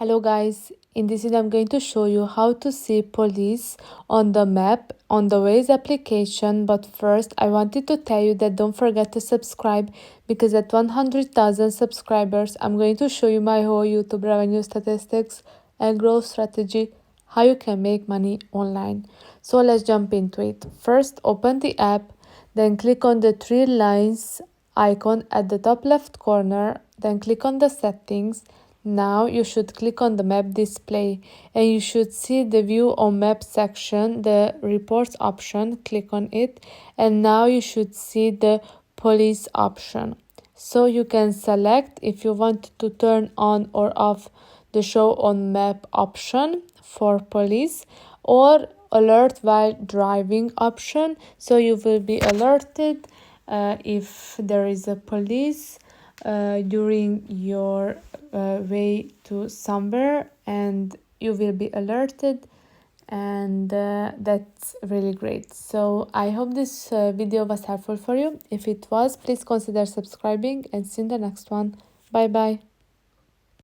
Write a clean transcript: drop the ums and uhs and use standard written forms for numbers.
Hello guys, in this video I'm going to show you how to see police on the map on the Waze application. But first I wanted to tell you that don't forget to subscribe, because at 100,000 subscribers I'm going to show you my whole YouTube revenue statistics and growth strategy, how you can make money online. So let's jump into it. First, open the app, then click on the three lines icon at the top left corner, then click on the settings. Now you should click on the map display and you should see the view on map section, the reports option. Click on it and now you should see the police option. So you can select if you want to turn on or off the show on map option for police, or alert while driving option, so you will be alerted if there is a police during your way to somewhere, and you will be alerted, and that's really great. So I hope this video was helpful for you. If it was, please consider subscribing and see you in the next one. Bye bye.